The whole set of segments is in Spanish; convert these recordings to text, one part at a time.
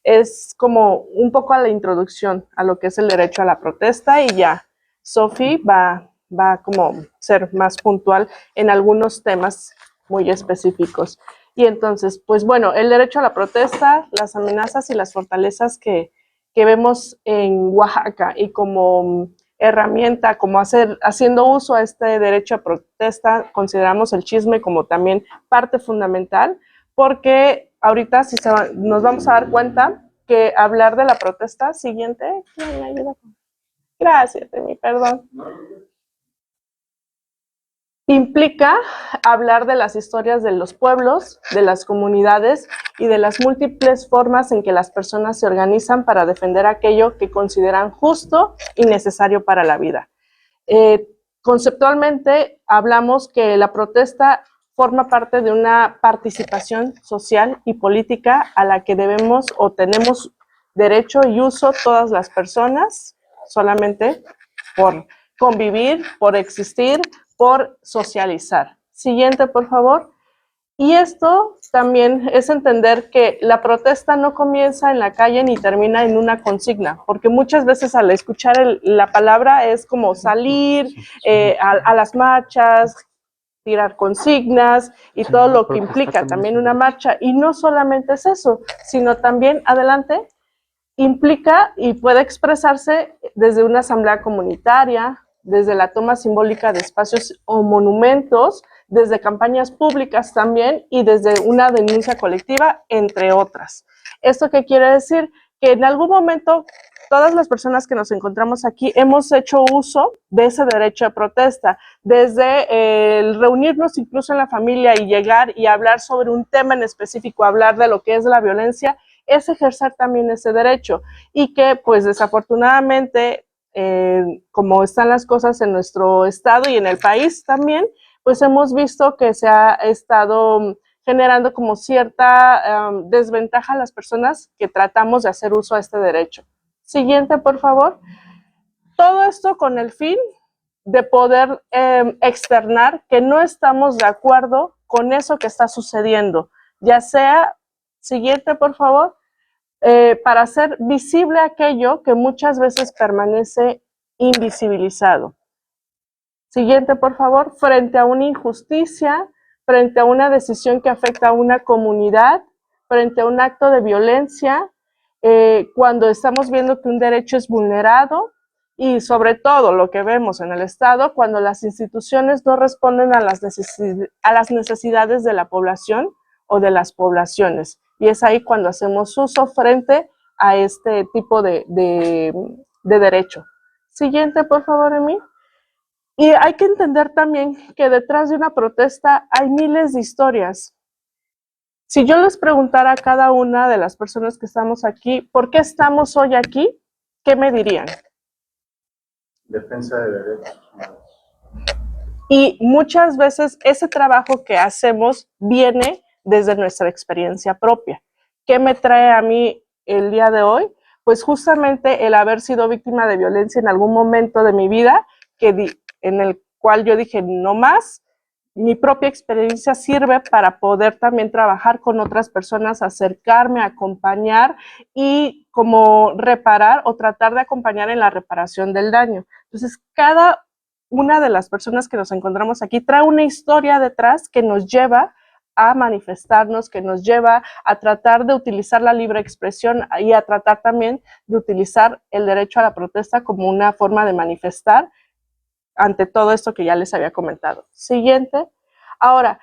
Es como un poco a la introducción a lo que es el derecho a la protesta y ya Sophie va a como ser más puntual en algunos temas muy específicos. Y entonces, pues bueno, el derecho a la protesta, las amenazas y las fortalezas que vemos en Oaxaca y como herramienta, como haciendo uso a este derecho a protesta, consideramos el chisme como también parte fundamental, porque ahorita nos vamos a dar cuenta que hablar de la protesta siguiente, ¿quién me ayuda? Gracias, Emi, perdón. Implica hablar de las historias de los pueblos, de las comunidades y de las múltiples formas en que las personas se organizan para defender aquello que consideran justo y necesario para la vida. Conceptualmente hablamos que la protesta forma parte de una participación social y política a la que debemos o tenemos derecho y uso todas las personas, solamente por convivir, por existir, por socializar. Siguiente, por favor. Y esto también es entender que la protesta no comienza en la calle ni termina en una consigna, porque muchas veces al escuchar la palabra es como salir a las marchas, tirar consignas y todo lo que implica también una marcha. Y no solamente es eso, sino también, adelante, implica y puede expresarse desde una asamblea comunitaria, desde la toma simbólica de espacios o monumentos, desde campañas públicas también y desde una denuncia colectiva, entre otras. ¿Esto qué quiere decir? Que en algún momento todas las personas que nos encontramos aquí hemos hecho uso de ese derecho de protesta, desde el reunirnos incluso en la familia y llegar y hablar sobre un tema en específico, hablar de lo que es la violencia, es ejercer también ese derecho y que pues desafortunadamente como están las cosas en nuestro estado y en el país también, pues hemos visto que se ha estado generando como cierta desventaja a las personas que tratamos de hacer uso a este derecho. Siguiente, por favor. Todo esto con el fin de poder externar que no estamos de acuerdo con eso que está sucediendo, ya sea, siguiente, por favor, para hacer visible aquello que muchas veces permanece invisibilizado. Siguiente, por favor. Frente a una injusticia, frente a una decisión que afecta a una comunidad, frente a un acto de violencia, cuando estamos viendo que un derecho es vulnerado y sobre todo lo que vemos en el Estado, cuando las instituciones no responden a las necesidades de la población o de las poblaciones. Y es ahí cuando hacemos uso frente a este tipo de derecho. Siguiente, por favor, Emi. Y hay que entender también que detrás de una protesta hay miles de historias. Si yo les preguntara a cada una de las personas que estamos aquí, ¿por qué estamos hoy aquí? ¿Qué me dirían? Defensa de derechos humanos. Y muchas veces ese trabajo que hacemos viene desde nuestra experiencia propia. ¿Qué me trae a mí el día de hoy? Pues justamente el haber sido víctima de violencia en algún momento de mi vida, en el cual yo dije, no más, mi propia experiencia sirve para poder también trabajar con otras personas, acercarme, acompañar y como reparar o tratar de acompañar en la reparación del daño. Entonces, cada una de las personas que nos encontramos aquí trae una historia detrás que nos lleva a manifestarnos, que nos lleva a tratar de utilizar la libre expresión y a tratar también de utilizar el derecho a la protesta como una forma de manifestar ante todo esto que ya les había comentado. Siguiente. Ahora,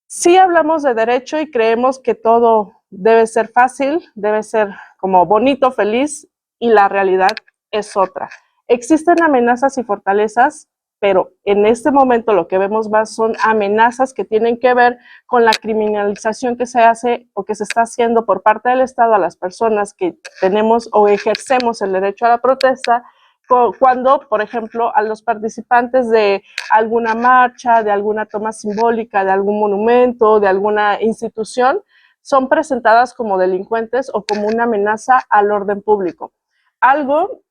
sí hablamos de derecho y creemos que todo debe ser fácil, debe ser como bonito, feliz, y la realidad es otra. Existen amenazas y fortalezas, pero en este momento lo que vemos más son amenazas que tienen que ver con la criminalización que se hace o que se está haciendo por parte del Estado a las personas que tenemos o ejercemos el derecho a la protesta, cuando, por ejemplo, a los participantes de alguna marcha, de alguna toma simbólica, de algún monumento, de alguna institución, son presentadas como delincuentes o como una amenaza al orden público. Algo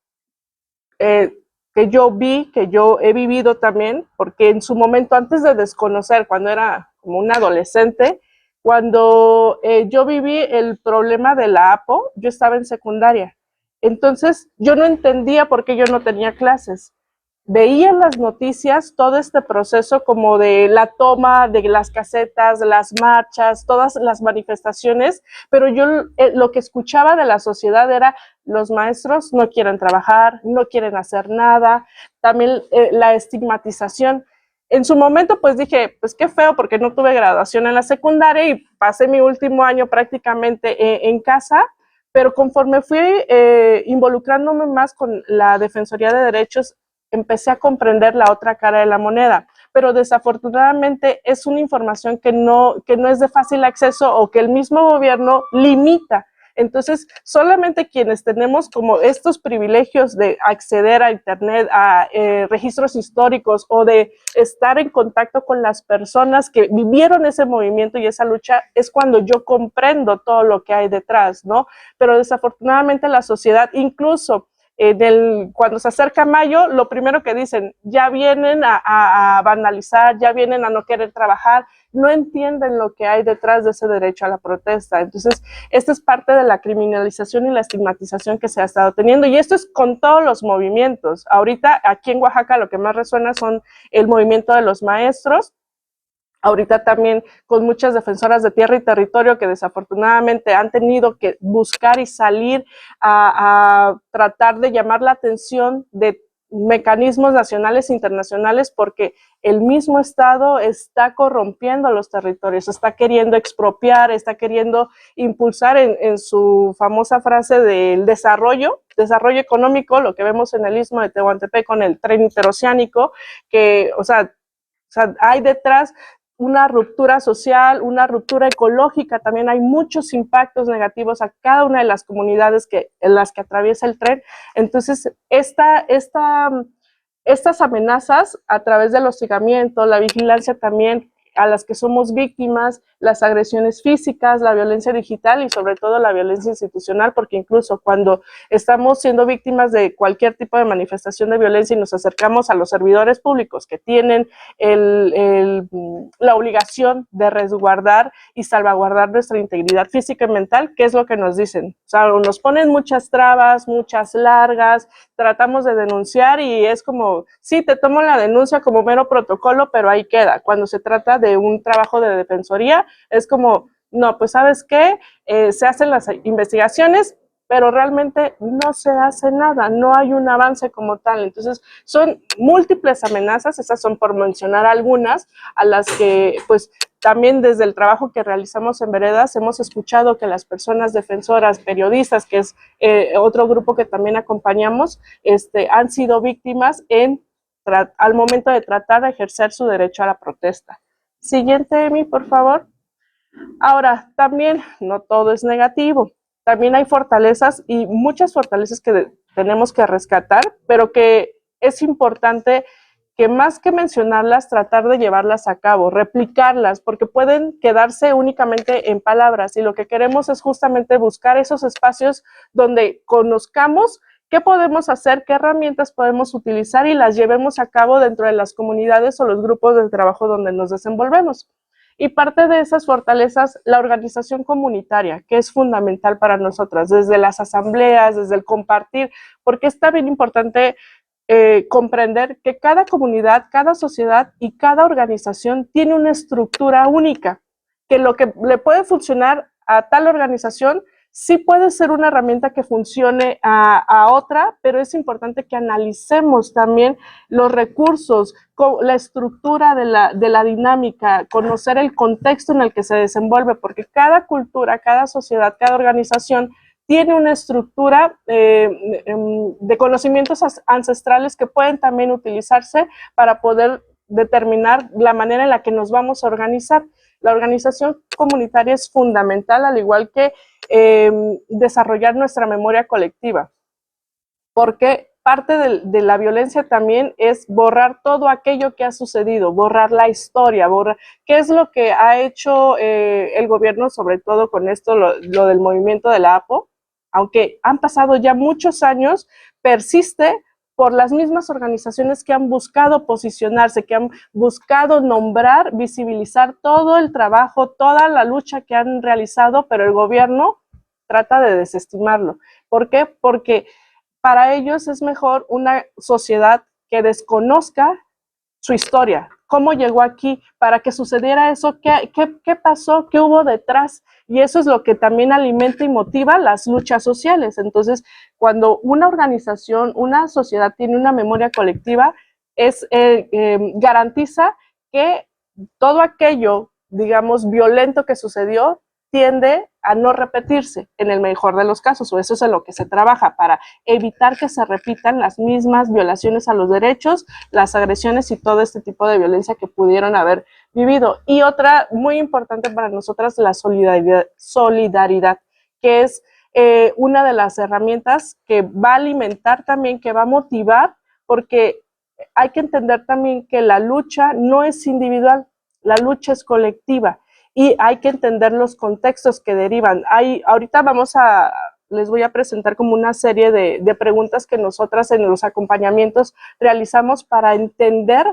que yo vi, que yo he vivido también, porque en su momento, antes de desconocer, cuando era como un adolescente, Cuando yo viví el problema de la APO, yo estaba en secundaria. Entonces, yo no entendía por qué yo no tenía clases. Veía en las noticias todo este proceso como de la toma de las casetas, las marchas, todas las manifestaciones, pero yo lo que escuchaba de la sociedad era los maestros no quieren trabajar, no quieren hacer nada, también la estigmatización. En su momento pues dije, pues qué feo porque no tuve graduación en la secundaria y pasé mi último año prácticamente en casa, pero conforme fui involucrándome más con la Defensoría de Derechos, empecé a comprender la otra cara de la moneda, pero desafortunadamente es una información que no es de fácil acceso o que el mismo gobierno limita. Entonces, solamente quienes tenemos como estos privilegios de acceder a Internet, a registros históricos o de estar en contacto con las personas que vivieron ese movimiento y esa lucha, es cuando yo comprendo todo lo que hay detrás, ¿no? Pero desafortunadamente la sociedad, incluso cuando se acerca mayo, lo primero que dicen, ya vienen a vandalizar, ya vienen a no querer trabajar, no entienden lo que hay detrás de ese derecho a la protesta. Entonces, esta es parte de la criminalización y la estigmatización que se ha estado teniendo, y esto es con todos los movimientos. Ahorita, aquí en Oaxaca, lo que más resuena son el movimiento de los maestros, ahorita también con muchas defensoras de tierra y territorio que desafortunadamente han tenido que buscar y salir a tratar de llamar la atención de mecanismos nacionales e internacionales, porque el mismo Estado está corrompiendo los territorios, está queriendo expropiar, está queriendo impulsar en su famosa frase del desarrollo económico, lo que vemos en el Istmo de Tehuantepec con el tren interoceánico, que, o sea, hay detrás una ruptura social, una ruptura ecológica, también hay muchos impactos negativos a cada una de las comunidades en las que atraviesa el tren. Entonces, estas amenazas a través del hostigamiento, la vigilancia también a las que somos víctimas, las agresiones físicas, la violencia digital y sobre todo la violencia institucional, porque incluso cuando estamos siendo víctimas de cualquier tipo de manifestación de violencia y nos acercamos a los servidores públicos que tienen la obligación de resguardar y salvaguardar nuestra integridad física y mental, ¿qué es lo que nos dicen? O sea, nos ponen muchas trabas, muchas largas, tratamos de denunciar y es como, sí, te tomo la denuncia como mero protocolo, pero ahí queda. Cuando se trata de un trabajo de defensoría, es como, no, pues ¿sabes qué? Se hacen las investigaciones, pero realmente no se hace nada, no hay un avance como tal. Entonces, son múltiples amenazas, esas son por mencionar algunas, a las que, pues, también desde el trabajo que realizamos en Veredas hemos escuchado que las personas defensoras, periodistas, que es otro grupo que también acompañamos, han sido víctimas al momento de tratar de ejercer su derecho a la protesta. Siguiente, Emi, por favor. Ahora, también no todo es negativo. También hay fortalezas y muchas fortalezas que tenemos que rescatar, pero que es importante que más que mencionarlas, tratar de llevarlas a cabo, replicarlas, porque pueden quedarse únicamente en palabras y lo que queremos es justamente buscar esos espacios donde conozcamos qué podemos hacer, qué herramientas podemos utilizar y las llevemos a cabo dentro de las comunidades o los grupos de trabajo donde nos desenvolvemos. Y parte de esas fortalezas, la organización comunitaria, que es fundamental para nosotras, desde las asambleas, desde el compartir, porque es también importante comprender que cada comunidad, cada sociedad y cada organización tiene una estructura única, que lo que le puede funcionar a tal organización sí puede ser una herramienta que funcione a otra, pero es importante que analicemos también los recursos, la estructura de la dinámica, conocer el contexto en el que se desenvuelve, porque cada cultura, cada sociedad, cada organización tiene una estructura de conocimientos ancestrales que pueden también utilizarse para poder determinar la manera en la que nos vamos a organizar. La organización comunitaria es fundamental, al igual que desarrollar nuestra memoria colectiva, porque parte de la violencia también es borrar todo aquello que ha sucedido, borrar la historia, borrar qué es lo que ha hecho el gobierno, sobre todo con esto, lo del movimiento de la APO, aunque han pasado ya muchos años, persiste por las mismas organizaciones que han buscado posicionarse, que han buscado nombrar, visibilizar todo el trabajo, toda la lucha que han realizado, pero el gobierno trata de desestimarlo. ¿Por qué? Porque para ellos es mejor una sociedad que desconozca su historia, cómo llegó aquí, para que sucediera eso, qué pasó, qué hubo detrás. Y eso es lo que también alimenta y motiva las luchas sociales. Entonces, cuando una organización, una sociedad tiene una memoria colectiva, garantiza que todo aquello, digamos, violento que sucedió, tiende a no repetirse en el mejor de los casos, o eso es en lo que se trabaja, para evitar que se repitan las mismas violaciones a los derechos, las agresiones y todo este tipo de violencia que pudieron haber vivido. Y otra muy importante para nosotras, la solidaridad, que es una de las herramientas que va a alimentar también, que va a motivar, porque hay que entender también que la lucha no es individual, la lucha es colectiva y hay que entender los contextos que derivan. Ahorita les voy a presentar como una serie de preguntas que nosotras en los acompañamientos realizamos para entender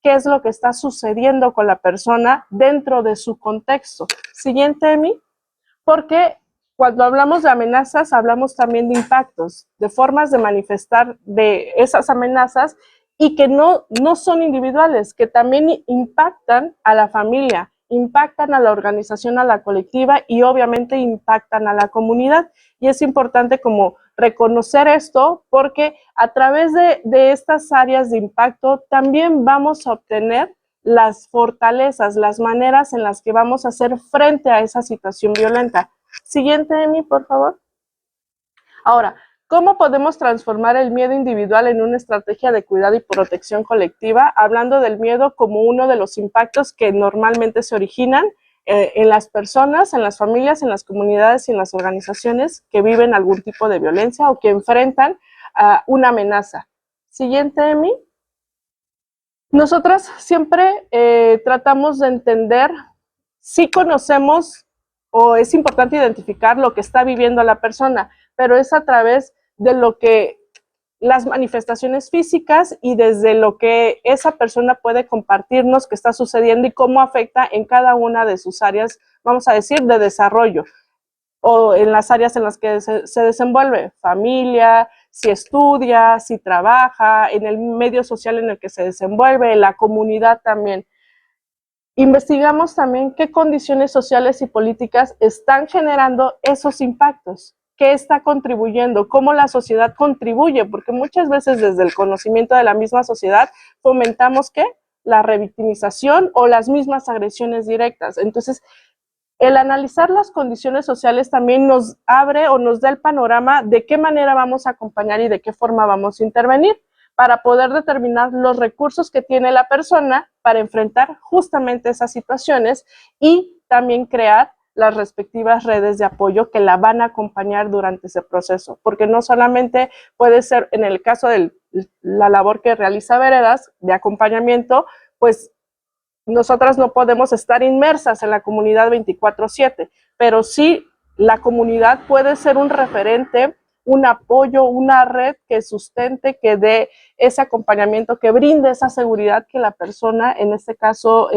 qué es lo que está sucediendo con la persona dentro de su contexto. Siguiente, Emi, porque cuando hablamos de amenazas, hablamos también de impactos, de formas de manifestar de esas amenazas y que no son individuales, que también impactan a la familia, impactan a la organización, a la colectiva y obviamente impactan a la comunidad. Y es importante como reconocer esto porque a través de estas áreas de impacto también vamos a obtener las fortalezas, las maneras en las que vamos a hacer frente a esa situación violenta. Siguiente, Emi, por favor. Ahora, ¿cómo podemos transformar el miedo individual en una estrategia de cuidado y protección colectiva? Hablando del miedo como uno de los impactos que normalmente se originan en las personas, en las familias, en las comunidades y en las organizaciones que viven algún tipo de violencia o que enfrentan una amenaza. Siguiente, Emi. Nosotras siempre tratamos de entender si conocemos o es importante identificar lo que está viviendo la persona, pero es a través de lo que las manifestaciones físicas y desde lo que esa persona puede compartirnos que está sucediendo y cómo afecta en cada una de sus áreas, vamos a decir, de desarrollo o en las áreas en las que se desenvuelve, familia, si estudia, si trabaja, en el medio social en el que se desenvuelve, en la comunidad también. Investigamos también qué condiciones sociales y políticas están generando esos impactos, qué está contribuyendo, cómo la sociedad contribuye, porque muchas veces desde el conocimiento de la misma sociedad fomentamos ¿qué? La revictimización o las mismas agresiones directas. Entonces, el analizar las condiciones sociales también nos abre o nos da el panorama de qué manera vamos a acompañar y de qué forma vamos a intervenir para poder determinar los recursos que tiene la persona para enfrentar justamente esas situaciones y también crear las respectivas redes de apoyo que la van a acompañar durante ese proceso, porque no solamente puede ser en el caso de la labor que realiza Veredas de acompañamiento, pues nosotras no podemos estar inmersas en la comunidad 24/7, pero sí la comunidad puede ser un referente, un apoyo, una red que sustente, que dé ese acompañamiento, que brinde esa seguridad que la persona, en este caso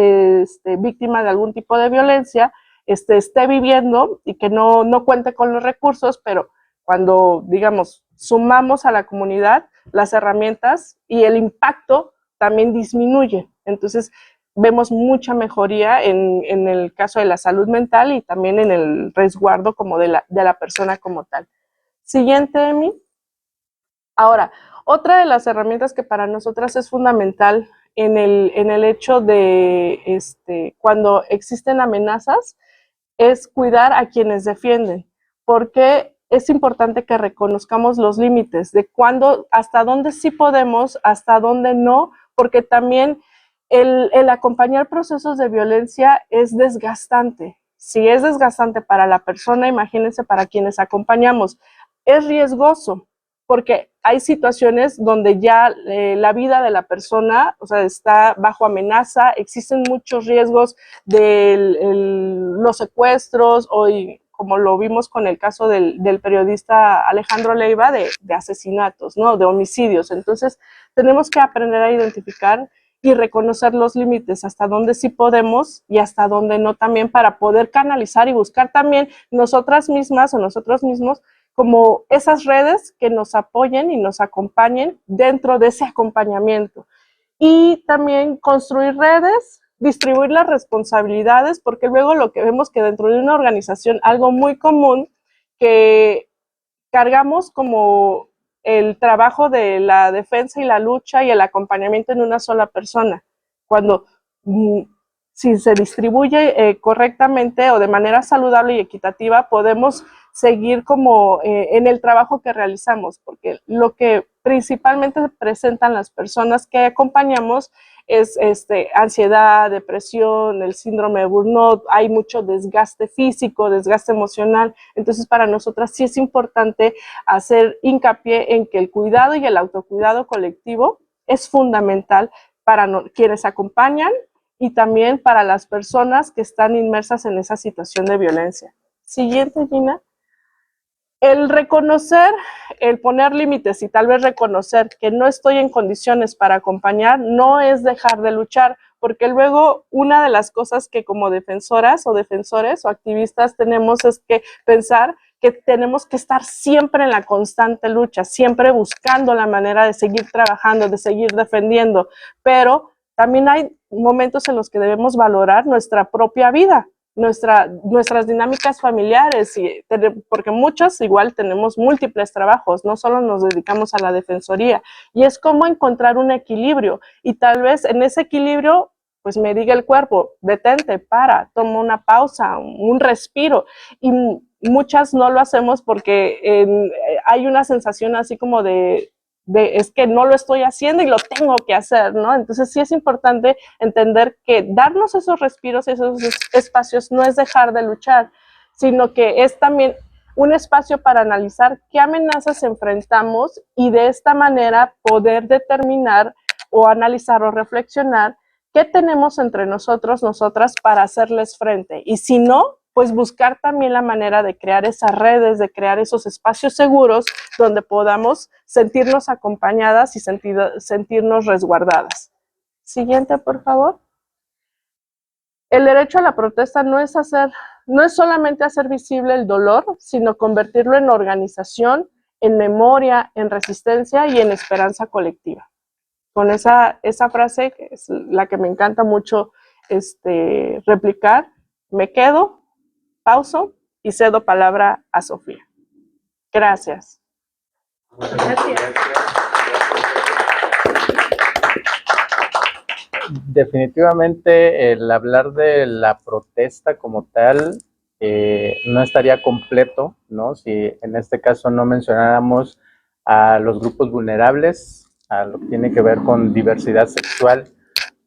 víctima de algún tipo de violencia, esté viviendo y que no cuente con los recursos, pero cuando, digamos, sumamos a la comunidad las herramientas y el impacto también disminuye. Entonces, vemos mucha mejoría en el caso de la salud mental y también en el resguardo como de la persona como tal. Siguiente, Emi. Ahora, otra de las herramientas que para nosotras es fundamental en el hecho de cuando existen amenazas es cuidar a quienes defienden, porque es importante que reconozcamos los límites de cuándo, hasta dónde sí podemos, hasta dónde no, porque también el acompañar procesos de violencia es desgastante. Si es desgastante para la persona, imagínense para quienes acompañamos. Es riesgoso, porque hay situaciones donde ya la vida de la persona, o sea, está bajo amenaza, existen muchos riesgos de los secuestros o como lo vimos con el caso del periodista Alejandro Leiva, de asesinatos, ¿no? De homicidios. Entonces, tenemos que aprender a identificar y reconocer los límites, hasta dónde sí podemos y hasta dónde no, también para poder canalizar y buscar también nosotras mismas o nosotros mismos como esas redes que nos apoyen y nos acompañen dentro de ese acompañamiento. Y también construir redes, distribuir las responsabilidades, porque luego lo que vemos que dentro de una organización, algo muy común que cargamos como el trabajo de la defensa y la lucha y el acompañamiento en una sola persona, cuando si se distribuye correctamente o de manera saludable y equitativa, podemos seguir como en el trabajo que realizamos, porque lo que principalmente presentan las personas que acompañamos es ansiedad, depresión, el síndrome de burnout, hay mucho desgaste físico, desgaste emocional. Entonces, para nosotras sí es importante hacer hincapié en que el cuidado y el autocuidado colectivo es fundamental para quienes acompañan y también para las personas que están inmersas en esa situación de violencia. Siguiente, Gina. El reconocer, el poner límites y tal vez reconocer que no estoy en condiciones para acompañar no es dejar de luchar, porque luego una de las cosas que como defensoras o defensores o activistas tenemos es que pensar que tenemos que estar siempre en la constante lucha, siempre buscando la manera de seguir trabajando, de seguir defendiendo, pero también hay momentos en los que debemos valorar nuestra propia vida, nuestras dinámicas familiares, porque muchos igual tenemos múltiples trabajos, no solo nos dedicamos a la defensoría, y es como encontrar un equilibrio, y tal vez en ese equilibrio, pues me diga el cuerpo, detente, para, toma una pausa, un respiro, y muchas no lo hacemos porque hay una sensación así como es que no lo estoy haciendo y lo tengo que hacer, ¿no? Entonces sí es importante entender que darnos esos respiros, esos espacios, no es dejar de luchar, sino que es también un espacio para analizar qué amenazas enfrentamos y de esta manera poder determinar o analizar o reflexionar qué tenemos entre nosotros, nosotras, para hacerles frente. Y si no, pues buscar también la manera de crear esas redes, de crear esos espacios seguros donde podamos sentirnos acompañadas y sentirnos resguardadas. Siguiente, por favor. El derecho a la protesta no es solamente hacer visible el dolor, sino convertirlo en organización, en memoria, en resistencia y en esperanza colectiva. Con esa frase, que es la que me encanta mucho replicar, me quedo, pauso y cedo palabra a Sofía. Gracias. Gracias. Definitivamente el hablar de la protesta como tal no estaría completo, ¿no? Si en este caso no mencionáramos a los grupos vulnerables, a lo que tiene que ver con diversidad sexual,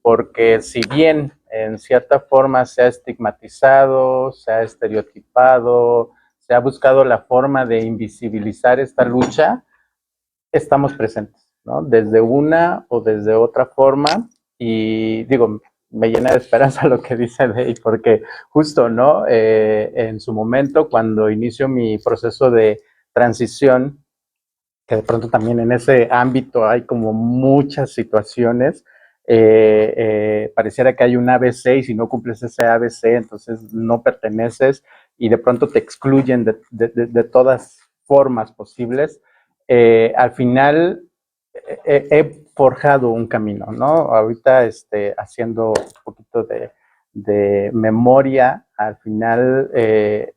porque si bien en cierta forma se ha estigmatizado, se ha estereotipado, se ha buscado la forma de invisibilizar esta lucha, estamos presentes, ¿no? Desde una o desde otra forma, y digo, me llena de esperanza lo que dice Dey, porque justo, ¿no? En su momento, cuando inicio mi proceso de transición, que de pronto también en ese ámbito hay como muchas situaciones, pareciera que hay un ABC y si no cumples ese ABC, entonces no perteneces y de pronto te excluyen de todas formas posibles. Al final he forjado un camino, ¿no? Ahorita haciendo un poquito de memoria, al final,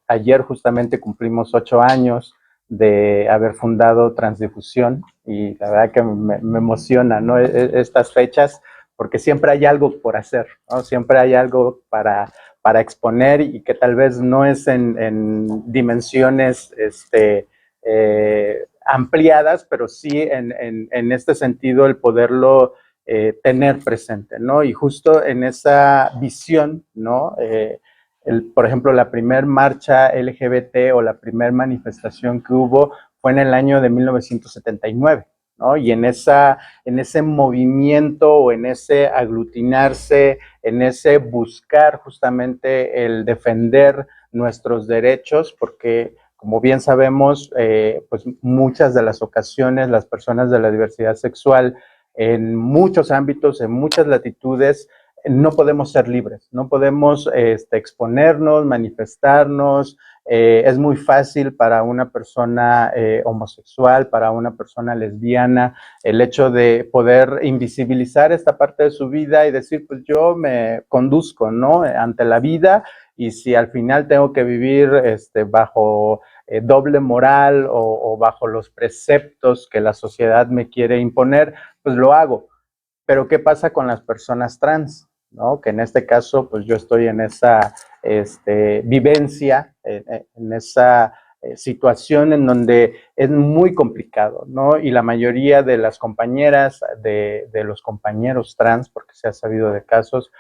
ayer justamente cumplimos 8 años de haber fundado Transdifusión y la verdad que me emociona, ¿no? Estas fechas, porque siempre hay algo por hacer, ¿no? Siempre hay algo para exponer y que tal vez no es en dimensiones ampliadas, pero sí en este sentido el poderlo tener presente, ¿no? Y justo en esa visión, ¿no? Por ejemplo, la primer marcha LGBT o la primer manifestación que hubo fue en el año de 1979, ¿no? Y en ese movimiento o en ese aglutinarse, en ese buscar justamente el defender nuestros derechos, porque como bien sabemos, pues muchas de las ocasiones las personas de la diversidad sexual en muchos ámbitos, en muchas latitudes, no podemos ser libres, no podemos exponernos, manifestarnos. Es muy fácil para una persona homosexual, para una persona lesbiana, el hecho de poder invisibilizar esta parte de su vida y decir, pues yo me conduzco, ¿no? Ante la vida, y si al final tengo que vivir bajo doble moral o bajo los preceptos que la sociedad me quiere imponer, pues lo hago. Pero ¿qué pasa con las personas trans? ¿No? Que en este caso, pues yo estoy en esa vivencia, en esa situación en donde es muy complicado, ¿no? Y la mayoría de las compañeras, de los compañeros trans, porque se ha sabido de casos,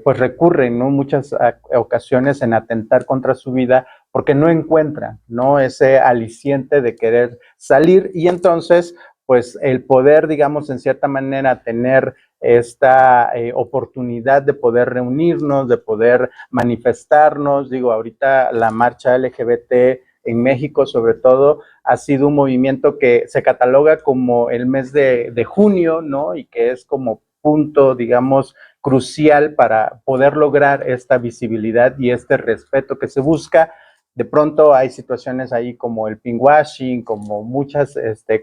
pues recurren, ¿no? Muchas ocasiones en atentar contra su vida porque no encuentran, ¿no? Ese aliciente de querer salir, y entonces pues el poder, digamos, en cierta manera tener esta oportunidad de poder reunirnos, de poder manifestarnos. Digo, ahorita la marcha LGBT en México, sobre todo, ha sido un movimiento que se cataloga como el mes de junio, ¿no? Y que es como punto, digamos, crucial para poder lograr esta visibilidad y este respeto que se busca. De pronto hay situaciones ahí como el pinkwashing, como muchas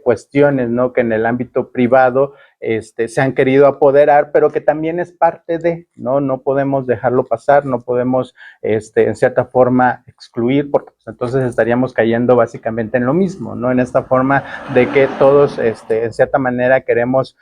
cuestiones, ¿no? Que en el ámbito privado se han querido apoderar, pero que también es parte de, ¿no? No podemos dejarlo pasar, no podemos en cierta forma excluir, porque pues, entonces estaríamos cayendo básicamente en lo mismo, ¿no? En esta forma de que todos en cierta manera queremos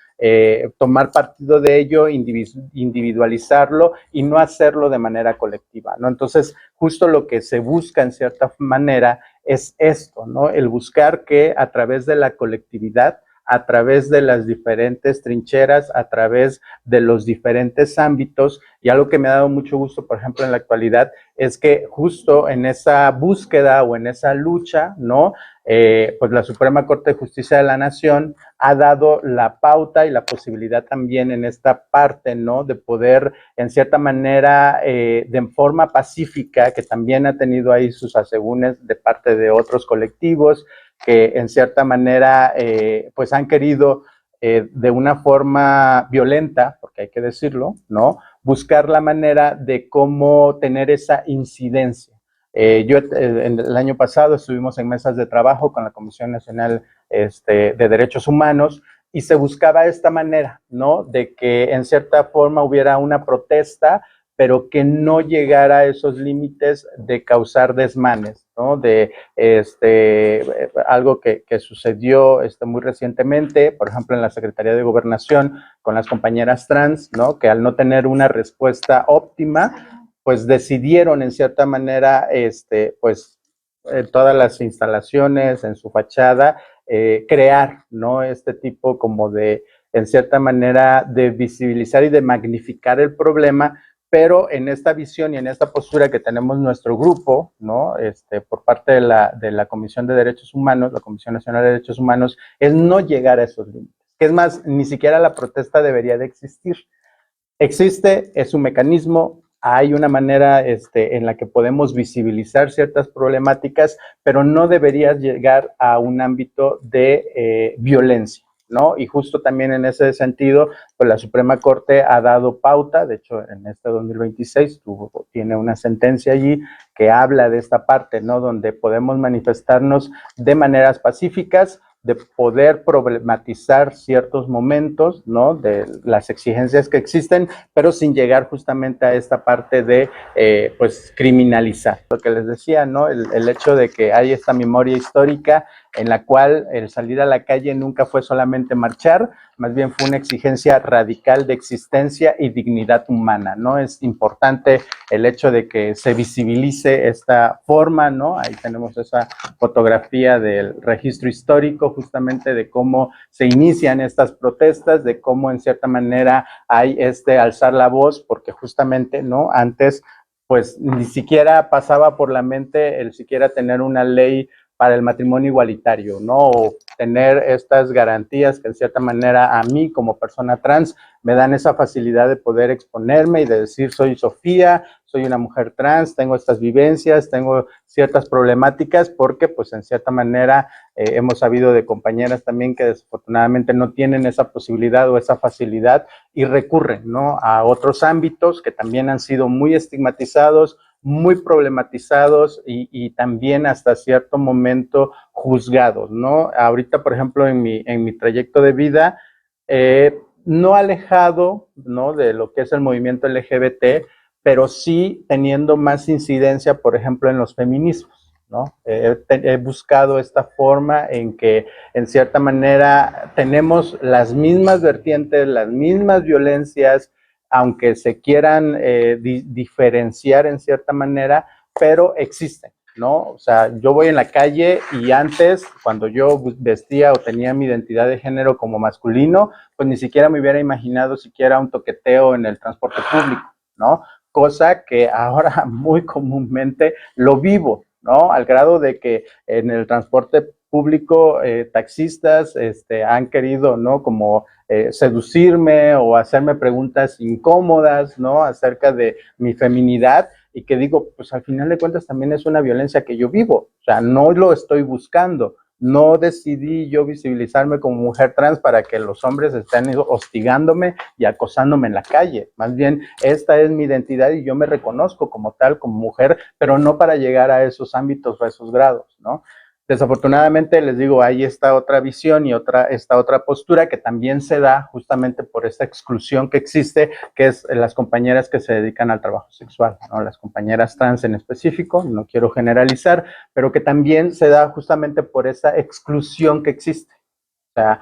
tomar partido de ello, individualizarlo y no hacerlo de manera colectiva, ¿no? Entonces, justo lo que se busca en cierta manera es esto, ¿no? El buscar que a través de la colectividad, a través de las diferentes trincheras, a través de los diferentes ámbitos, y algo que me ha dado mucho gusto, por ejemplo, en la actualidad, es que justo en esa búsqueda o en esa lucha, ¿no? Pues la Suprema Corte de Justicia de la Nación ha dado la pauta y la posibilidad también en esta parte, ¿no? De poder, en cierta manera, de forma pacífica, que también ha tenido ahí sus asegúnes de parte de otros colectivos, que en cierta manera, pues han querido de una forma violenta, porque hay que decirlo, ¿no? Buscar la manera de cómo tener esa incidencia. Yo el año pasado estuvimos en mesas de trabajo con la Comisión Nacional de Derechos Humanos y se buscaba esta manera, ¿no? De que en cierta forma hubiera una protesta, pero que no llegara a esos límites de causar desmanes, ¿no? De algo que sucedió muy recientemente, por ejemplo, en la Secretaría de Gobernación con las compañeras trans, ¿no? Que al no tener una respuesta óptima, pues decidieron en cierta manera, pues todas las instalaciones en su fachada, crear, ¿no? Este tipo como de, en cierta manera, de visibilizar y de magnificar el problema, pero en esta visión y en esta postura que tenemos nuestro grupo, ¿no? Por parte de la Comisión de Derechos Humanos, la Comisión Nacional de Derechos Humanos, es no llegar a esos límites. Que es más, ni siquiera la protesta debería de existir. Existe, es un mecanismo, hay una manera en la que podemos visibilizar ciertas problemáticas, pero no debería llegar a un ámbito de violencia, ¿no? Y justo también en ese sentido, pues la Suprema Corte ha dado pauta, de hecho en este 2026 tiene una sentencia allí que habla de esta parte, ¿no? Donde podemos manifestarnos de maneras pacíficas, de poder problematizar ciertos momentos, ¿no? De las exigencias que existen, pero sin llegar justamente a esta parte de, pues, criminalizar. Lo que les decía, ¿no? El hecho de que hay esta memoria histórica en la cual el salir a la calle nunca fue solamente marchar, más bien fue una exigencia radical de existencia y dignidad humana, ¿no? Es importante el hecho de que se visibilice esta forma, ¿no? Ahí tenemos esa fotografía del registro histórico, justamente de cómo se inician estas protestas, de cómo en cierta manera hay alzar la voz, porque justamente, ¿no? Antes, pues ni siquiera pasaba por la mente el siquiera tener una ley para el matrimonio igualitario, ¿no? O tener estas garantías que en cierta manera a mí como persona trans me dan esa facilidad de poder exponerme y de decir soy Sofía, soy una mujer trans, tengo estas vivencias, tengo ciertas problemáticas, porque pues en cierta manera hemos sabido de compañeras también que desafortunadamente no tienen esa posibilidad o esa facilidad y recurren, ¿no?, a otros ámbitos que también han sido muy estigmatizados, muy problematizados y también hasta cierto momento juzgados, ¿no? Ahorita, por ejemplo, en mi trayecto de vida, no alejado, ¿no?, de lo que es el movimiento LGBT, pero sí teniendo más incidencia, por ejemplo, en los feminismos, ¿no? He buscado esta forma en que, en cierta manera, tenemos las mismas vertientes, las mismas violencias, aunque se quieran diferenciar en cierta manera, pero existen, ¿no? O sea, yo voy en la calle y antes, cuando yo vestía o tenía mi identidad de género como masculino, pues ni siquiera me hubiera imaginado siquiera un toqueteo en el transporte público, ¿no? Cosa que ahora muy comúnmente lo vivo, ¿no? Al grado de que en el transporte público taxistas han querido, ¿no?, como seducirme o hacerme preguntas incómodas, ¿no?, acerca de mi feminidad, y que digo, pues al final de cuentas también es una violencia que yo vivo, o sea, no lo estoy buscando. No decidí yo visibilizarme como mujer trans para que los hombres estén hostigándome y acosándome en la calle. Más bien, esta es mi identidad y yo me reconozco como tal, como mujer, pero no para llegar a esos ámbitos o a esos grados, ¿no? Desafortunadamente, les digo, hay esta otra visión y esta otra postura que también se da justamente por esta exclusión que existe, que es las compañeras que se dedican al trabajo sexual, ¿no? Las compañeras trans en específico, no quiero generalizar, pero que también se da justamente por esa exclusión que existe. O sea,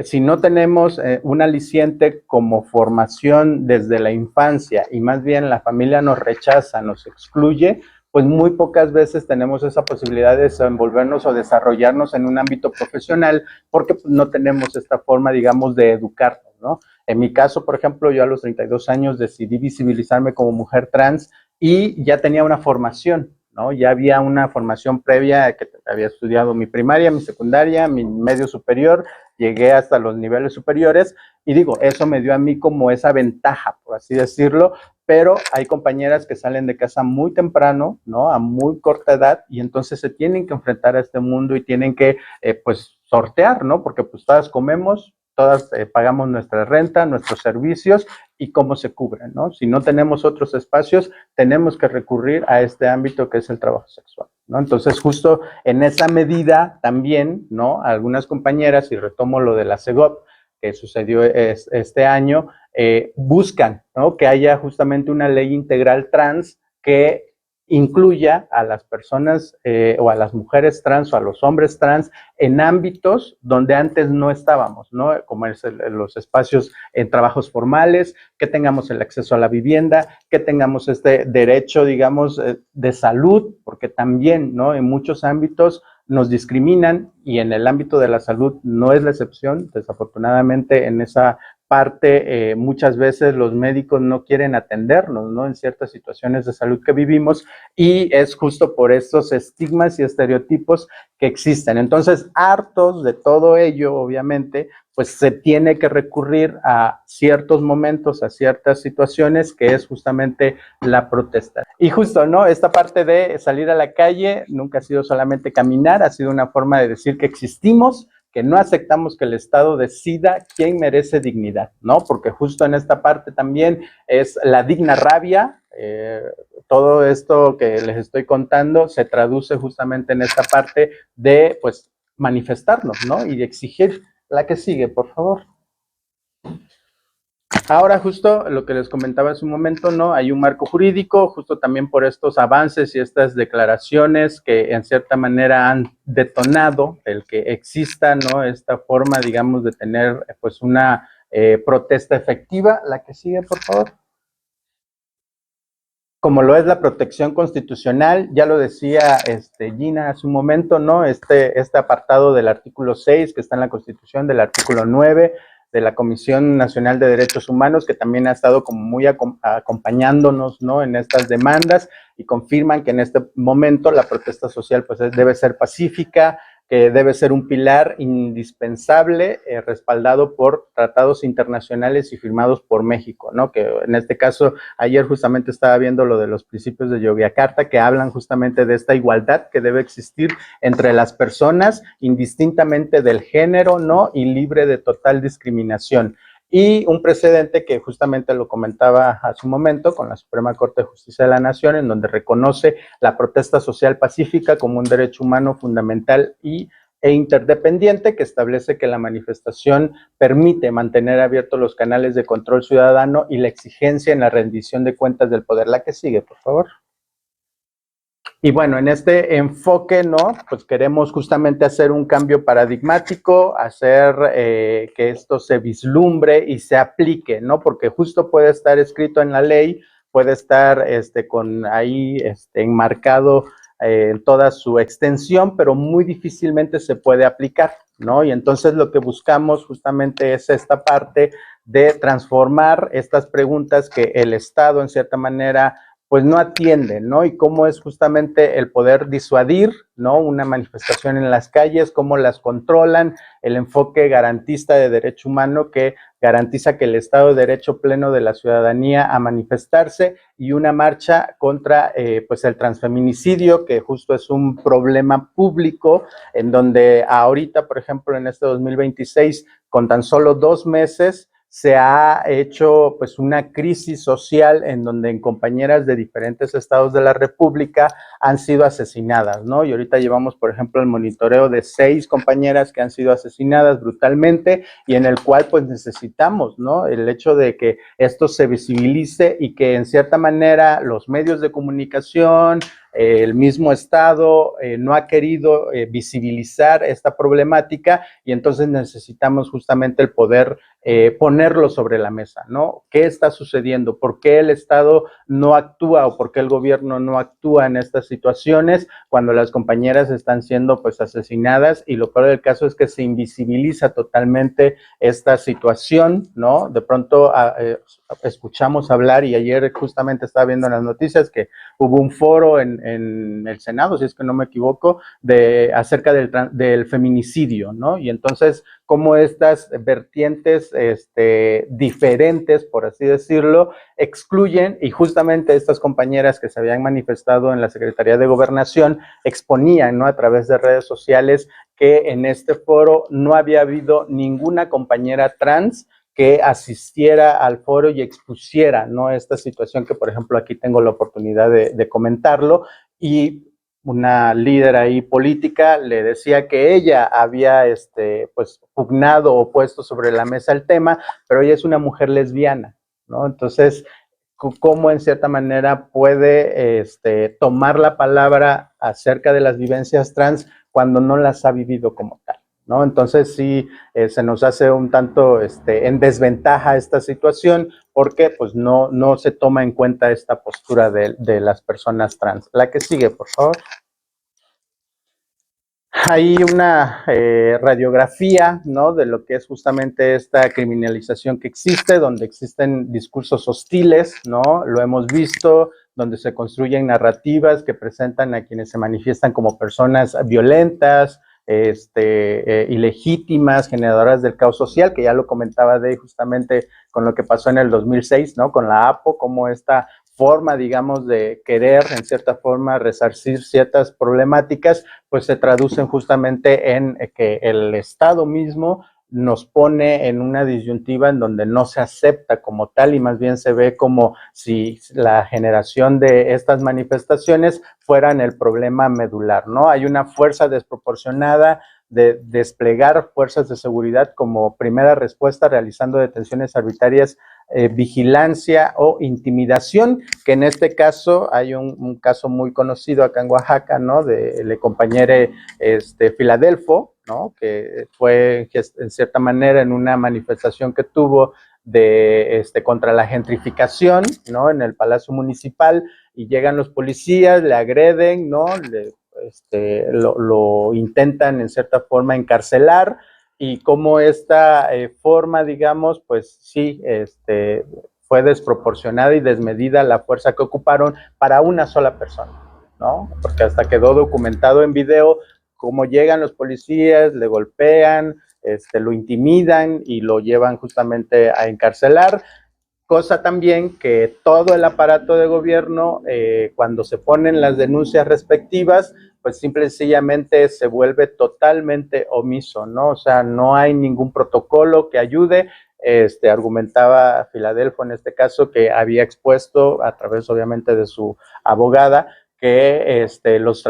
si no tenemos un aliciente como formación desde la infancia y más bien la familia nos rechaza, nos excluye, pues muy pocas veces tenemos esa posibilidad de desenvolvernos o desarrollarnos en un ámbito profesional, porque pues, no tenemos esta forma, digamos, de educarnos, ¿no? En mi caso, por ejemplo, yo a los 32 años decidí visibilizarme como mujer trans y ya tenía una formación, ¿no? Ya había una formación previa, que había estudiado mi primaria, mi secundaria, mi medio superior, llegué hasta los niveles superiores y digo, eso me dio a mí como esa ventaja, por así decirlo, pero hay compañeras que salen de casa muy temprano, ¿no?, a muy corta edad, y entonces se tienen que enfrentar a este mundo y tienen que, pues, sortear, ¿no? Porque pues todas comemos, todas pagamos nuestra renta, nuestros servicios, y cómo se cubren, ¿no? Si no tenemos otros espacios, tenemos que recurrir a este ámbito que es el trabajo sexual, ¿no? Entonces, justo en esa medida también, ¿no?, algunas compañeras, y retomo lo de la CEGOP, que sucedió este año, buscan, ¿no?, que haya justamente una ley integral trans que incluya a las personas o a las mujeres trans o a los hombres trans en ámbitos donde antes no estábamos, ¿no? Como es los espacios en trabajos formales, que tengamos el acceso a la vivienda, que tengamos este derecho, digamos, de salud, porque también, ¿no?, en muchos ámbitos nos discriminan y en el ámbito de la salud no es la excepción. Desafortunadamente, en esa parte, muchas veces los médicos no quieren atendernos, ¿no?, en ciertas situaciones de salud que vivimos, y es justo por estos estigmas y estereotipos que existen. Entonces, hartos de todo ello, obviamente, pues se tiene que recurrir a ciertos momentos, a ciertas situaciones, que es justamente la protesta. Y justo, ¿no?, esta parte de salir a la calle nunca ha sido solamente caminar, ha sido una forma de decir que existimos, que no aceptamos que el Estado decida quién merece dignidad, ¿no? Porque justo en esta parte también es la digna rabia. Todo esto que les estoy contando se traduce justamente en esta parte de, pues, manifestarnos, ¿no?, y de exigir. La que sigue, por favor. Ahora, justo lo que les comentaba hace un momento, ¿no?, hay un marco jurídico, justo también por estos avances y estas declaraciones que en cierta manera han detonado el que exista, ¿no?, esta forma, digamos, de tener pues una protesta efectiva. La que sigue, por favor. Como lo es la protección constitucional, ya lo decía Gina hace un momento, ¿no?, este apartado del artículo 6 que está en la Constitución, del artículo 9, de la Comisión Nacional de Derechos Humanos, que también ha estado como muy acompañándonos, ¿no?, en estas demandas, y confirman que en este momento la protesta social pues debe ser pacífica, que debe ser un pilar indispensable, respaldado por tratados internacionales y firmados por México, ¿no? Que en este caso, ayer justamente estaba viendo lo de los principios de Yogyakarta, que hablan justamente de esta igualdad que debe existir entre las personas, indistintamente del género, ¿no?, y libre de total discriminación. Y un precedente que justamente lo comentaba hace un momento con la Suprema Corte de Justicia de la Nación, en donde reconoce la protesta social pacífica como un derecho humano fundamental e interdependiente, que establece que la manifestación permite mantener abiertos los canales de control ciudadano y la exigencia en la rendición de cuentas del poder. La que sigue, por favor. Y bueno, en este enfoque, ¿no?, pues queremos justamente hacer un cambio paradigmático, hacer que esto se vislumbre y se aplique, ¿no? Porque justo puede estar escrito en la ley, puede estar con ahí enmarcado en toda su extensión, pero muy difícilmente se puede aplicar, ¿no? Y entonces lo que buscamos justamente es esta parte de transformar estas preguntas que el Estado, en cierta manera, pues no atienden, ¿no? Y cómo es justamente el poder disuadir, ¿no?, una manifestación en las calles, cómo las controlan, el enfoque garantista de derecho humano que garantiza que el Estado de Derecho pleno de la ciudadanía a manifestarse, y una marcha contra pues el transfeminicidio, que justo es un problema público, en donde ahorita, por ejemplo, en este 2026, con tan solo 2 meses, se ha hecho pues una crisis social en donde compañeras de diferentes estados de la República han sido asesinadas, ¿no? Y ahorita llevamos, por ejemplo, el monitoreo de 6 compañeras que han sido asesinadas brutalmente, y en el cual pues necesitamos, ¿no?, el hecho de que esto se visibilice y que en cierta manera los medios de comunicación, el mismo Estado no ha querido visibilizar esta problemática, y entonces necesitamos justamente el poder ponerlo sobre la mesa, ¿no? ¿Qué está sucediendo? ¿Por qué el Estado no actúa, o por qué el gobierno no actúa en estas situaciones cuando las compañeras están siendo pues asesinadas? Y lo peor del caso es que se invisibiliza totalmente esta situación, ¿no? De pronto escuchamos hablar, y ayer justamente estaba viendo en las noticias que hubo un foro en el Senado, si es que no me equivoco, acerca del feminicidio, ¿no? Y entonces, cómo estas vertientes diferentes, por así decirlo, excluyen, y justamente estas compañeras que se habían manifestado en la Secretaría de Gobernación exponían, ¿no?, a través de redes sociales, que en este foro no había habido ninguna compañera trans que asistiera al foro y expusiera, ¿no?, esta situación que, por ejemplo, aquí tengo la oportunidad de comentarlo, y una líder ahí política le decía que ella había pues pugnado o puesto sobre la mesa el tema, pero ella es una mujer lesbiana, ¿no? Entonces, ¿cómo en cierta manera puede tomar la palabra acerca de las vivencias trans cuando no las ha vivido como tal, ¿no? Entonces sí, se nos hace un tanto en desventaja esta situación, porque pues no se toma en cuenta esta postura de las personas trans. La que sigue, por favor. Hay una radiografía, ¿no?, de lo que es justamente esta criminalización que existe, donde existen discursos hostiles, ¿no? Lo hemos visto, donde se construyen narrativas que presentan a quienes se manifiestan como personas violentas, ilegítimas, generadoras del caos social, que ya lo comentaba de justamente con lo que pasó en el 2006, ¿no?, con la APO, como esta forma, digamos, de querer, en cierta forma, resarcir ciertas problemáticas, pues se traducen justamente en que el Estado mismo nos pone en una disyuntiva en donde no se acepta como tal, y más bien se ve como si la generación de estas manifestaciones fueran el problema medular, ¿no? Hay una fuerza desproporcionada de desplegar fuerzas de seguridad como primera respuesta, realizando detenciones arbitrarias, vigilancia o intimidación, que en este caso hay un caso muy conocido acá en Oaxaca, ¿no?, de la compañera Filadelfo, ¿no?, que fue en cierta manera en una manifestación que tuvo contra la gentrificación, ¿no?, en el Palacio Municipal, y llegan los policías, le agreden, ¿no?, lo intentan en cierta forma encarcelar, y cómo esta forma, digamos, pues sí, fue desproporcionada y desmedida la fuerza que ocuparon para una sola persona, ¿no? Porque hasta quedó documentado en video cómo llegan los policías, le golpean, lo intimidan y lo llevan justamente a encarcelar. Cosa también que todo el aparato de gobierno, cuando se ponen las denuncias respectivas, pues simple y sencillamente se vuelve totalmente omiso, ¿no? O sea, no hay ningún protocolo que ayude. Argumentaba Filadelfo en este caso que había expuesto a través obviamente de su abogada que los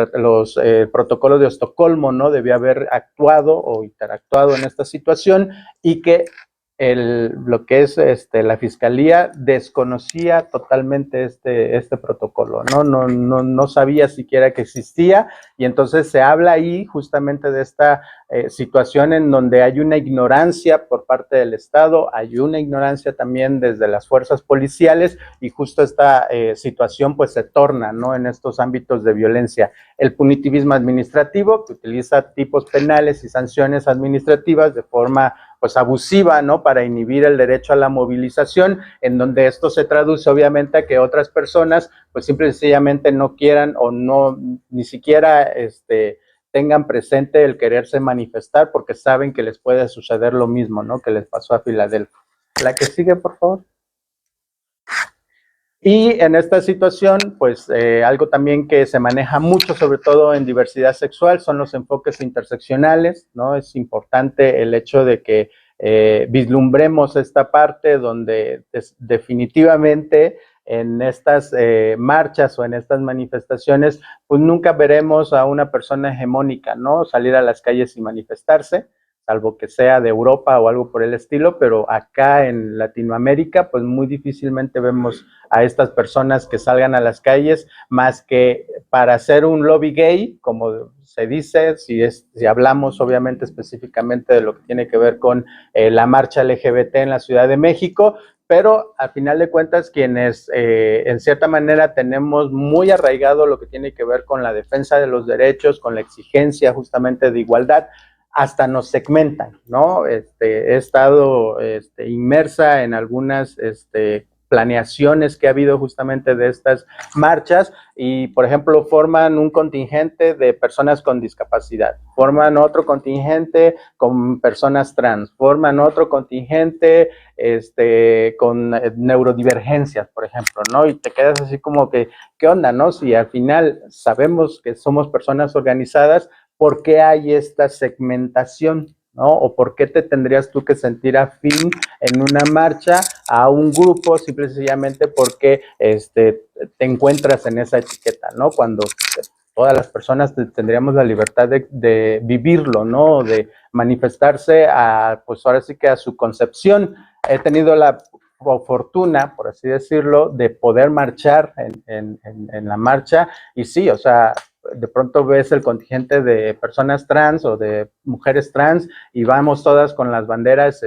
protocolos de Estocolmo no debía haber actuado o interactuado en esta situación y que lo que es la fiscalía desconocía totalmente este protocolo, no sabía siquiera que existía, y entonces se habla ahí justamente de esta situación en donde hay una ignorancia por parte del Estado, hay una ignorancia también desde las fuerzas policiales, y justo esta situación pues se torna, ¿no?, en estos ámbitos de violencia. El punitivismo administrativo, que utiliza tipos penales y sanciones administrativas de forma pues abusiva, ¿no?, para inhibir el derecho a la movilización, en donde esto se traduce obviamente a que otras personas pues simple y sencillamente no quieran o no ni siquiera tengan presente el quererse manifestar porque saben que les puede suceder lo mismo, ¿no?, que les pasó a Filadelfia. La que sigue, por favor. Y en esta situación, pues algo también que se maneja mucho, sobre todo en diversidad sexual, son los enfoques interseccionales, ¿no? Es importante el hecho de que vislumbremos esta parte donde definitivamente en estas marchas o en estas manifestaciones, pues nunca veremos a una persona hegemónica, ¿no?, salir a las calles y manifestarse, salvo que sea de Europa o algo por el estilo, pero acá en Latinoamérica, pues muy difícilmente vemos a estas personas que salgan a las calles, más que para hacer un lobby gay, como se dice, si hablamos obviamente específicamente de lo que tiene que ver con la marcha LGBT en la Ciudad de México, pero al final de cuentas quienes en cierta manera tenemos muy arraigado lo que tiene que ver con la defensa de los derechos, con la exigencia justamente de igualdad, hasta nos segmentan, ¿no? He estado inmersa en algunas planeaciones que ha habido justamente de estas marchas y, por ejemplo, forman un contingente de personas con discapacidad, forman otro contingente con personas trans, forman otro contingente con neurodivergencias, por ejemplo, ¿no? Y te quedas así como que, ¿qué onda, no? Si al final sabemos que somos personas organizadas, ¿por qué hay esta segmentación, no? ¿O por qué te tendrías tú que sentir afín en una marcha a un grupo simple y sencillamente porque te encuentras en esa etiqueta, ¿no? Cuando todas las personas tendríamos la libertad de vivirlo, ¿no? De manifestarse pues ahora sí que a su concepción. He tenido la fortuna, por así decirlo, de poder marchar en la marcha, y sí, o sea, de pronto ves el contingente de personas trans o de mujeres trans y vamos todas con las banderas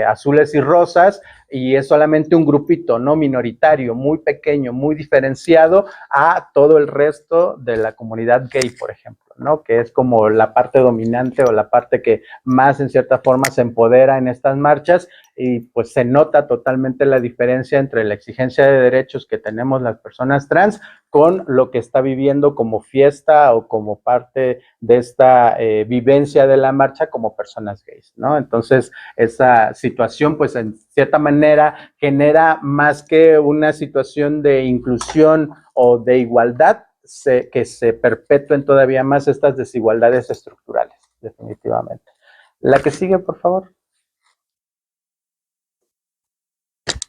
azules y rosas, y es solamente un grupito, ¿no?, minoritario, muy pequeño, muy diferenciado a todo el resto de la comunidad gay, por ejemplo, ¿no?, que es como la parte dominante o la parte que más en cierta forma se empodera en estas marchas, y pues se nota totalmente la diferencia entre la exigencia de derechos que tenemos las personas trans con lo que está viviendo como fiesta o como parte de esta vivencia de la marcha como personas gays, ¿no? Entonces, esa situación, pues, en cierta manera genera más que una situación de inclusión o de igualdad, que se perpetúen todavía más estas desigualdades estructurales, definitivamente. La que sigue, por favor.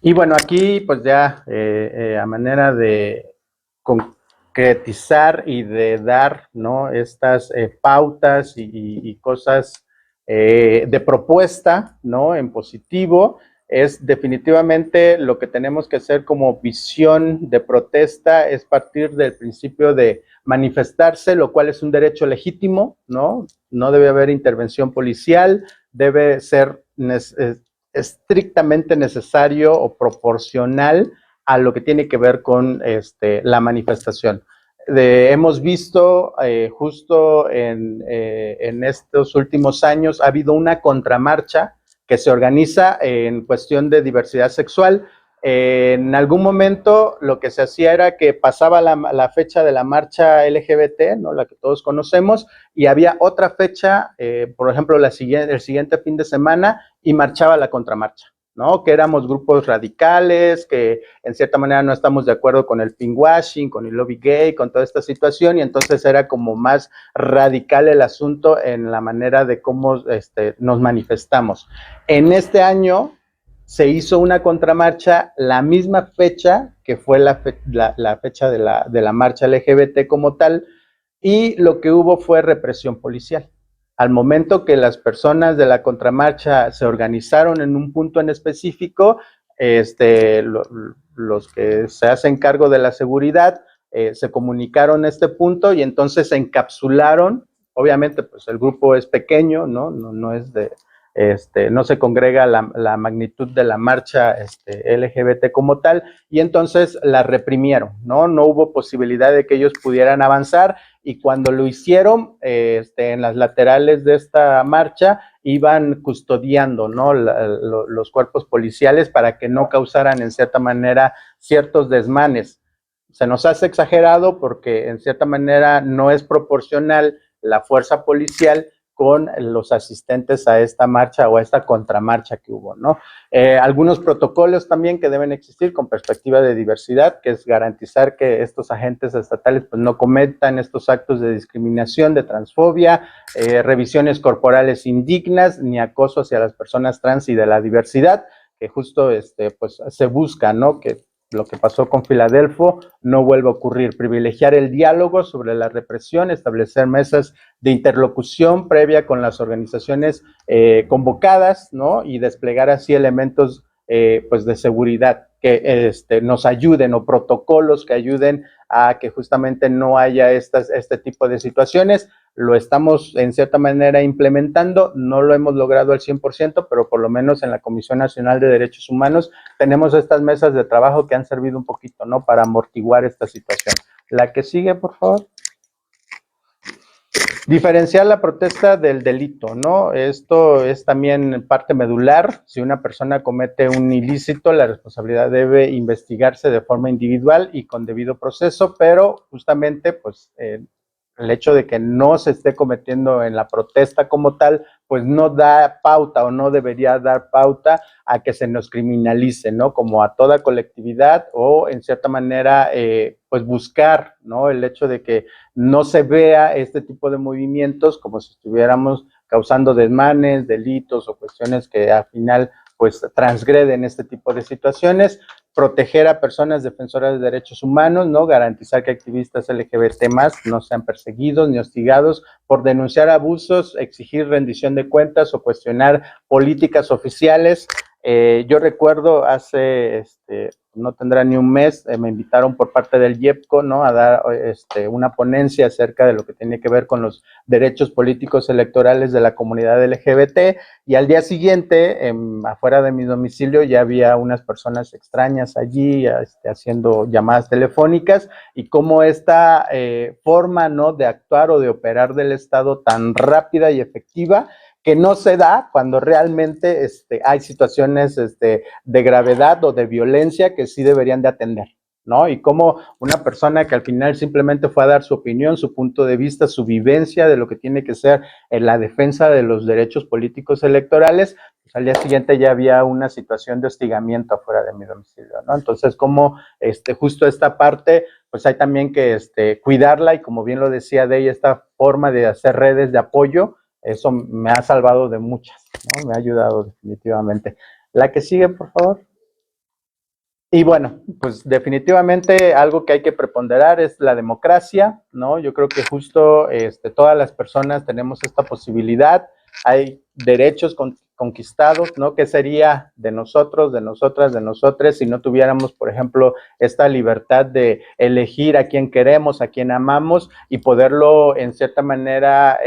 Y bueno, aquí pues ya a manera de concretizar y de dar, ¿no?, estas pautas y cosas de propuesta, ¿no?, en positivo, es definitivamente lo que tenemos que hacer como visión de protesta, es partir del principio de manifestarse, lo cual es un derecho legítimo, ¿no? No debe haber intervención policial, debe ser estrictamente necesario o proporcional a lo que tiene que ver con la manifestación. hemos visto justo en estos últimos años, ha habido una contramarcha que se organiza en cuestión de diversidad sexual. En algún momento lo que se hacía era que pasaba la fecha de la marcha LGBT, ¿no? La que todos conocemos, y había otra fecha, por ejemplo, el siguiente fin de semana, y marchaba la contramarcha, ¿no? Que éramos grupos radicales, que en cierta manera no estamos de acuerdo con el pinkwashing, con el lobby gay, con toda esta situación, y entonces era como más radical el asunto en la manera de cómo nos manifestamos. En este año se hizo una contramarcha la misma fecha que fue la fecha de la marcha LGBT como tal, y lo que hubo fue represión policial. Al momento que las personas de la contramarcha se organizaron en un punto en específico, los que se hacen cargo de la seguridad se comunicaron este punto y entonces se encapsularon. Obviamente, pues el grupo es pequeño, no es de, no se congrega la magnitud de la marcha LGBT como tal, y entonces la reprimieron, ¿no? No hubo posibilidad de que ellos pudieran avanzar, y cuando lo hicieron, en las laterales de esta marcha, iban custodiando, ¿no? Los cuerpos policiales para que no causaran, en cierta manera, ciertos desmanes. Se nos hace exagerado porque, en cierta manera, no es proporcional la fuerza policial con los asistentes a esta marcha o a esta contramarcha que hubo, ¿no? Algunos protocolos también que deben existir con perspectiva de diversidad, que es garantizar que estos agentes estatales pues, no cometan estos actos de discriminación, de transfobia, revisiones corporales indignas, ni acoso hacia las personas trans y de la diversidad, que justo pues, se busca, ¿no? Que lo que pasó con Filadelfo no vuelva a ocurrir. Privilegiar el diálogo sobre la represión, establecer mesas de interlocución previa con las organizaciones convocadas, ¿no? Y desplegar así elementos pues de seguridad que nos ayuden, o protocolos que ayuden a que justamente no haya este tipo de situaciones. Lo estamos en cierta manera implementando, no lo hemos logrado al 100%, pero por lo menos en la Comisión Nacional de Derechos Humanos tenemos estas mesas de trabajo que han servido un poquito, ¿no? Para amortiguar esta situación. La que sigue, por favor. Diferenciar la protesta del delito, ¿no? Esto es también parte medular. Si una persona comete un ilícito, la responsabilidad debe investigarse de forma individual y con debido proceso, pero justamente, pues, el hecho de que no se esté cometiendo en la protesta como tal, pues no da pauta o no debería dar pauta a que se nos criminalice, ¿no? Como a toda colectividad, o en cierta manera, pues buscar, ¿no? El hecho de que no se vea este tipo de movimientos como si estuviéramos causando desmanes, delitos o cuestiones que al final pues transgreden este tipo de situaciones. Proteger a personas defensoras de derechos humanos, ¿no? Garantizar que activistas LGBT más no sean perseguidos ni hostigados por denunciar abusos, exigir rendición de cuentas o cuestionar políticas oficiales. Yo recuerdo hace, no tendrá ni un mes, me invitaron por parte del IEPCO, ¿no? A dar una ponencia acerca de lo que tiene que ver con los derechos políticos electorales de la comunidad LGBT, y al día siguiente, afuera de mi domicilio, ya había unas personas extrañas allí haciendo llamadas telefónicas, y cómo esta forma, ¿no? De actuar o de operar del Estado tan rápida y efectiva, que no se da cuando realmente hay situaciones de gravedad o de violencia que sí deberían de atender, ¿no? Y como una persona que al final simplemente fue a dar su opinión, su punto de vista, su vivencia de lo que tiene que ser en la defensa de los derechos políticos electorales, pues al día siguiente ya había una situación de hostigamiento afuera de mi domicilio, ¿no? Entonces, como justo esta parte, pues hay también que cuidarla, y como bien lo decía Dey, esta forma de hacer redes de apoyo, eso me ha salvado de muchas, ¿no? Me ha ayudado definitivamente. La que sigue, por favor. Y bueno, pues definitivamente algo que hay que preponderar es la democracia, ¿no? Yo creo que justo todas las personas tenemos esta posibilidad, hay derechos conquistados, ¿no? ¿Qué sería de nosotros, de nosotras, de nosotres si no tuviéramos, por ejemplo, esta libertad de elegir a quién queremos, a quién amamos, y poderlo en cierta manera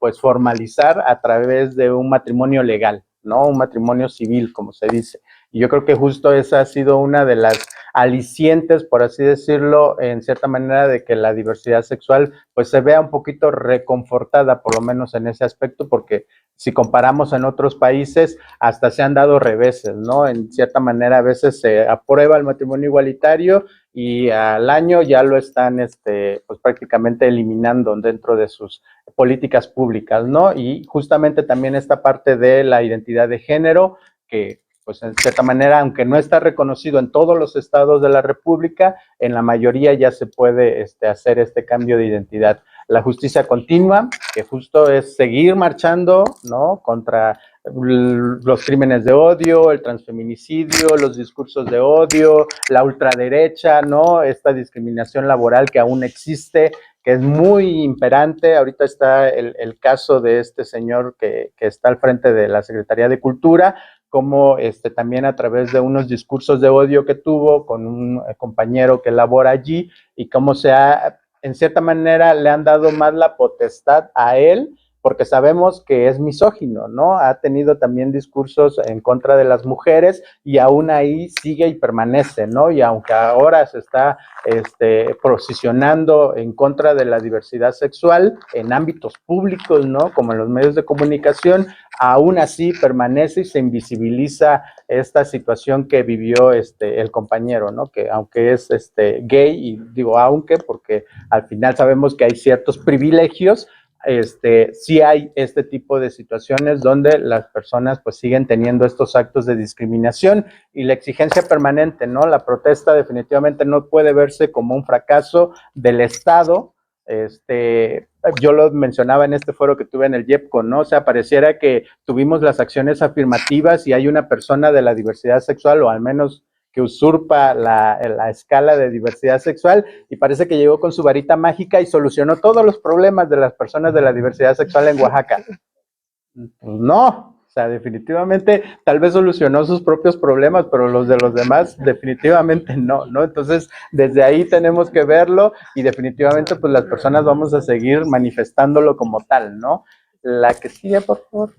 pues formalizar a través de un matrimonio legal, ¿no? Un matrimonio civil, como se dice. Y yo creo que justo esa ha sido una de las alicientes, por así decirlo, en cierta manera, de que la diversidad sexual pues se vea un poquito reconfortada, por lo menos en ese aspecto, porque si comparamos en otros países, hasta se han dado reveses, ¿no? En cierta manera, a veces se aprueba el matrimonio igualitario y al año ya lo están, pues prácticamente eliminando dentro de sus políticas públicas, ¿no? Y justamente también esta parte de la identidad de género, que pues en cierta manera, aunque no está reconocido en todos los estados de la República, en la mayoría ya se puede hacer este cambio de identidad. La justicia continua, que justo es seguir marchando, ¿no?, contra los crímenes de odio, el transfeminicidio, los discursos de odio, la ultraderecha, ¿no?, esta discriminación laboral que aún existe, que es muy imperante. Ahorita está el caso de este señor que está al frente de la Secretaría de Cultura, como también a través de unos discursos de odio que tuvo con un compañero que labora allí, y cómo se ha, en cierta manera, le han dado más la potestad a él, porque sabemos que es misógino, ¿no? Ha tenido también discursos en contra de las mujeres y aún ahí sigue y permanece, ¿no? Y aunque ahora se está posicionando en contra de la diversidad sexual en ámbitos públicos, ¿no?, como en los medios de comunicación, aún así permanece y se invisibiliza esta situación que vivió el compañero, ¿no?, que aunque es gay, y digo aunque porque al final sabemos que hay ciertos privilegios, sí hay este tipo de situaciones donde las personas pues siguen teniendo estos actos de discriminación, y la exigencia permanente, ¿no? La protesta definitivamente no puede verse como un fracaso del Estado. Yo lo mencionaba en este foro que tuve en el YEPCO, ¿no? O sea, pareciera que tuvimos las acciones afirmativas y hay una persona de la diversidad sexual, o al menos que usurpa la escala de diversidad sexual, y parece que llegó con su varita mágica y solucionó todos los problemas de las personas de la diversidad sexual en Oaxaca. Pues no, o sea, definitivamente tal vez solucionó sus propios problemas, pero los de los demás definitivamente no, ¿no? Entonces, desde ahí tenemos que verlo, y definitivamente pues las personas vamos a seguir manifestándolo como tal, ¿no? La que sigue, por favor.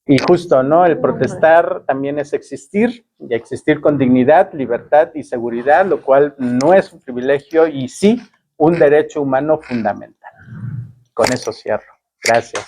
Y justo, ¿no? El protestar también es existir, y existir con dignidad, libertad y seguridad, lo cual no es un privilegio y sí un derecho humano fundamental. Con eso cierro. Gracias.